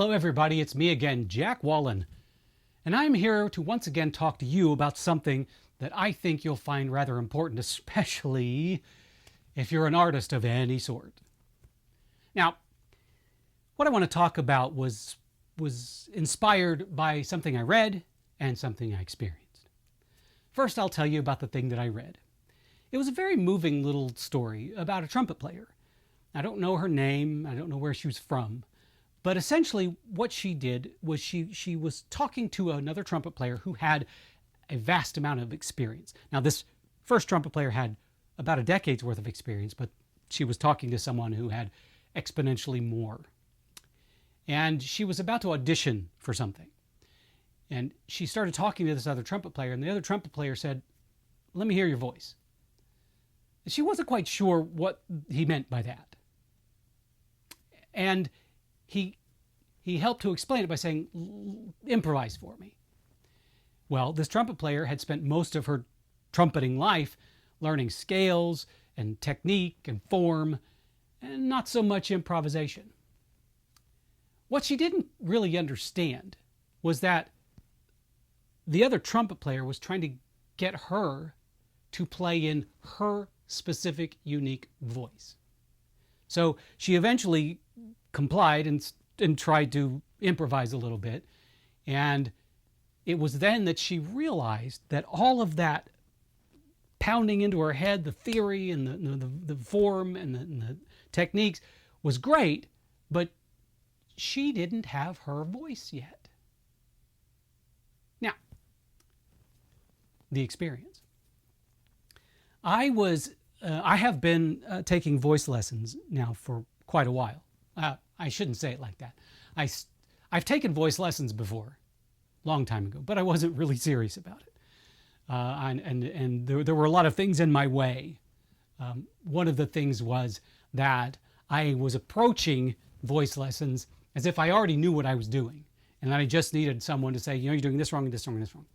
Hello everybody, it's me again, Jack Wallen, and I'm here to once again talk to you about something that I think you'll find rather important, especially if you're an artist of any sort. Now, what I want to talk about was inspired by something I read and something I experienced. First, I'll tell you about the thing that I read. It was a very moving little story about a trumpet player. I don't know her name, I don't know where she was from, but essentially what she did was she was talking to another trumpet player who had a vast amount of experience. Now, this first trumpet player had about a decade's worth of experience, but she was talking to someone who had exponentially more. And she was about to audition for something. And she started talking to this other trumpet player, and the other trumpet player said, "Let me hear your voice." And she wasn't quite sure what he meant by that. And he helped to explain it by saying, "Improvise for me." Well, this trumpet player had spent most of her trumpeting life learning scales and technique and form, and not so much improvisation. What she didn't really understand was that the other trumpet player was trying to get her to play in her specific, unique voice. So she eventually complied and tried to improvise a little bit. And it was then that she realized that all of that pounding into her head, the theory and the form and the techniques was great, but she didn't have her voice yet. Now, the experience. I have been taking voice lessons now for quite a while. I shouldn't say it like that. I've taken voice lessons before, long time ago, but I wasn't really serious about it. And there were a lot of things in my way. One of the things was that I was approaching voice lessons as if I already knew what I was doing, and I just needed someone to say, you're doing this wrong, and this wrong, and this wrong.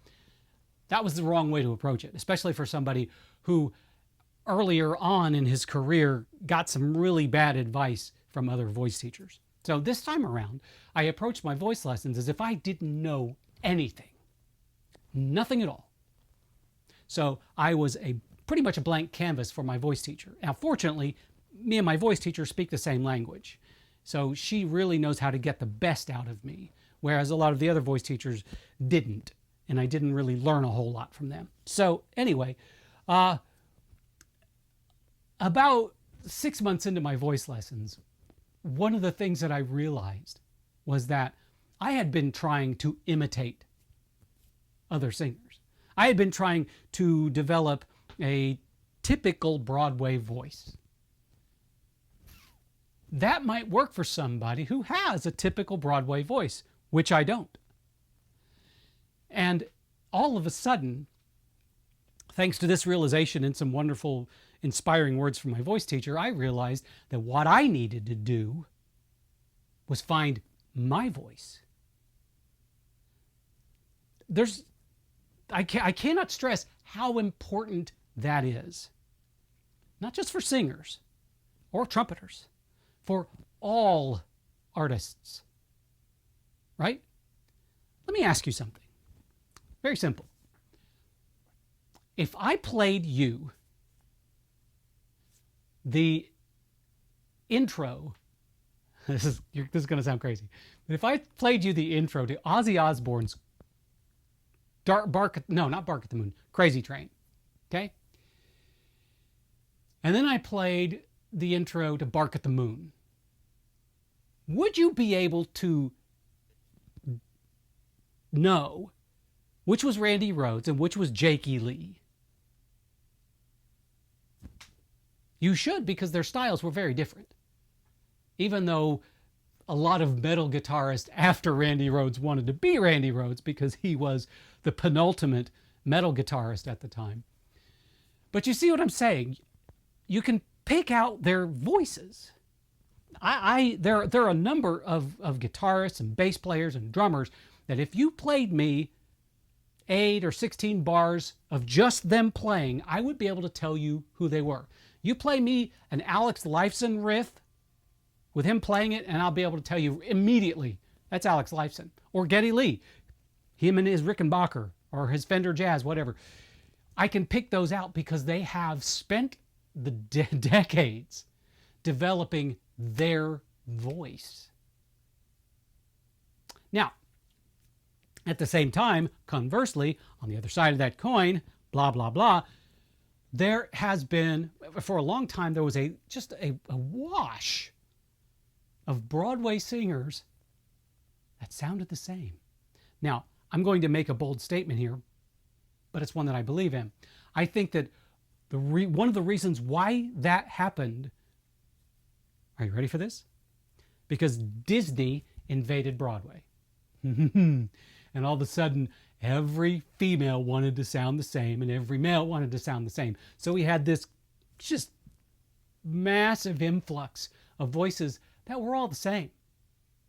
That was the wrong way to approach it, especially for somebody who earlier on in his career got some really bad advice from other voice teachers. So this time around, I approached my voice lessons as if I didn't know anything, nothing at all. So I was pretty much a blank canvas for my voice teacher. Now, fortunately, me and my voice teacher speak the same language. So she really knows how to get the best out of me, whereas a lot of the other voice teachers didn't, and I didn't really learn a whole lot from them. So anyway, about 6 months into my voice lessons, one of the things that I realized was that I had been trying to imitate other singers. I had been trying to develop a typical Broadway voice. That might work for somebody who has a typical Broadway voice, which I don't. And all of a sudden, thanks to this realization and some wonderful, inspiring words from my voice teacher, I realized that what I needed to do was find my voice. I cannot stress how important that is. Not just for singers or trumpeters, for all artists. Right? Let me ask you something. Very simple. If I played you the intro, this is going to sound crazy, but if I played you the intro to Ozzy Osbourne's Bark at the Moon, Crazy Train, okay? And then I played the intro to Bark at the Moon, would you be able to know which was Randy Rhoads and which was Jake E. Lee? You should, because their styles were very different. Even though a lot of metal guitarists after Randy Rhoads wanted to be Randy Rhoads because he was the penultimate metal guitarist at the time. But you see what I'm saying? You can pick out their voices. There are a number of guitarists and bass players and drummers that if you played me 8 or 16 bars of just them playing, I would be able to tell you who they were. You play me an Alex Lifeson riff with him playing it, and I'll be able to tell you immediately That's Alex Lifeson. Or Geddy Lee, him and his Rickenbacker, or his Fender Jazz, whatever. I can pick those out because they have spent the decades developing their voice. Now, at the same time, conversely, on the other side of that coin, blah, blah, blah, there has been, for a long time, there was just a wash of Broadway singers that sounded the same. Now, I'm going to make a bold statement here, but it's one that I believe in. I think that one of the reasons why that happened, are you ready for this? Because Disney invaded Broadway. And all of a sudden, every female wanted to sound the same and every male wanted to sound the same. So we had this just massive influx of voices that were all the same.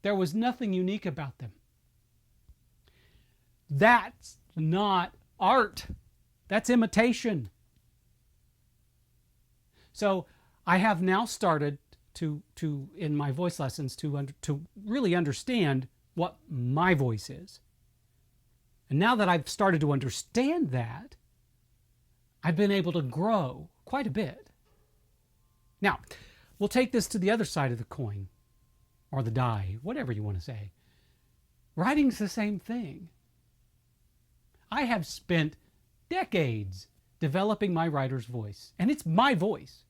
There was nothing unique about them. That's not art. That's imitation. So I have now started to in my voice lessons to really understand what my voice is. And now that I've started to understand that, I've been able to grow quite a bit. Now, we'll take this to the other side of the coin, or the die, whatever you want to say. Writing's the same thing. I have spent decades developing my writer's voice, and it's my voice.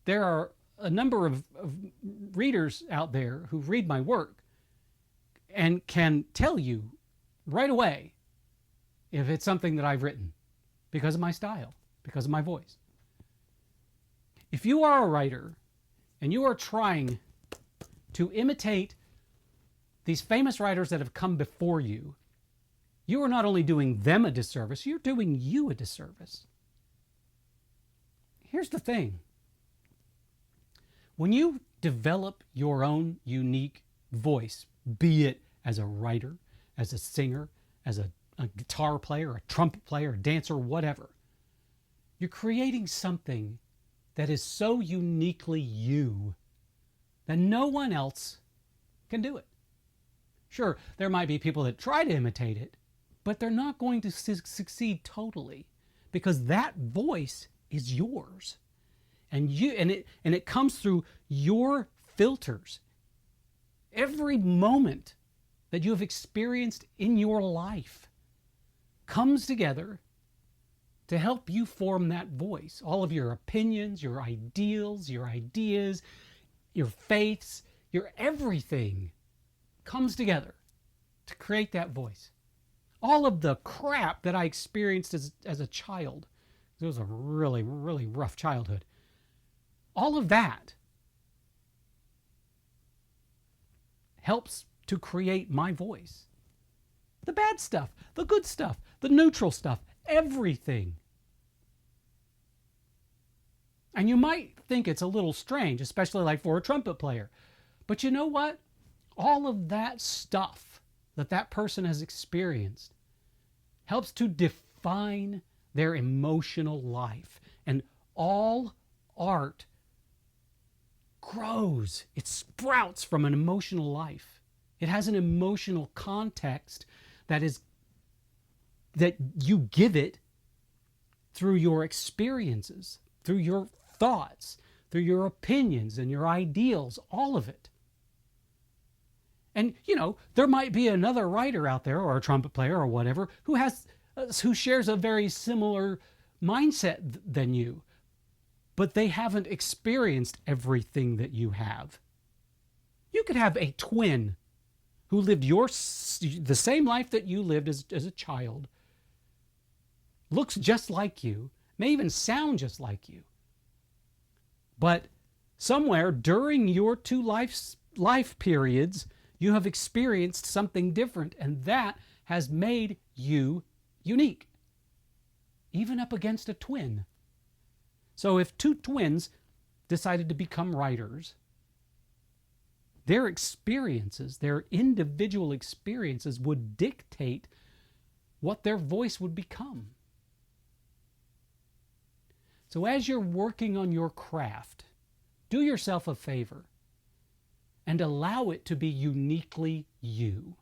There are a number of readers out there who read my work and can tell you right away if it's something that I've written because of my style, because of my voice. If you are a writer and you are trying to imitate these famous writers that have come before you, you are not only doing them a disservice, you're doing you a disservice. Here's the thing. When you develop your own unique voice, be it as a writer, as a singer, as a guitar player, a trumpet player, a dancer, whatever, you're creating something that is so uniquely you that no one else can do it. Sure, there might be people that try to imitate it, but they're not going to succeed totally because that voice is yours. And it comes through your filters. Every moment that you have experienced in your life comes together to help you form that voice. All of your opinions, your ideals, your ideas, your faiths, your everything comes together to create that voice. All of the crap that I experienced as a child, it was a really, really rough childhood. All of that helps to create my voice. The bad stuff, the good stuff, the neutral stuff, everything. And you might think it's a little strange, especially like for a trumpet player. But you know what? All of that stuff that person has experienced helps to define their emotional life. And all art grows. It sprouts from an emotional life. It has an emotional context that you give it through your experiences, through your thoughts, through your opinions and your ideals, all of it. And, there might be another writer out there or a trumpet player or whatever who shares a very similar mindset than you, but they haven't experienced everything that you have. You could have a twin who lived the same life that you lived as a child, looks just like you, may even sound just like you. But somewhere during your two life periods, you have experienced something different, and that has made you unique, even up against a twin. So if two twins decided to become writers, their experiences, their individual experiences would dictate what their voice would become. So as you're working on your craft, do yourself a favor and allow it to be uniquely you.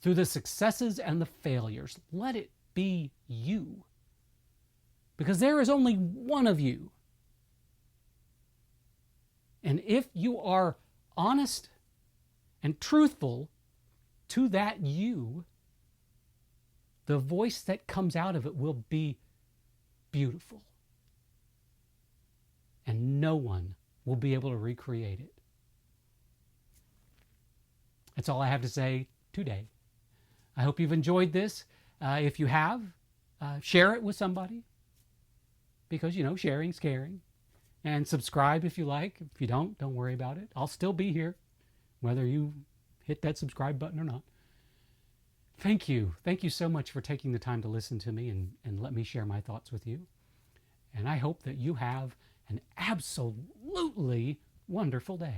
Through the successes and the failures, let it be you. Because there is only one of you. And if you are honest and truthful to that you, the voice that comes out of it will be beautiful. And no one will be able to recreate it. That's all I have to say today. I hope you've enjoyed this. If you have, share it with somebody. Because, sharing's caring. And subscribe if you like. If you don't worry about it. I'll still be here, whether you hit that subscribe button or not. Thank you. Thank you so much for taking the time to listen to me and let me share my thoughts with you. And I hope that you have an absolutely wonderful day.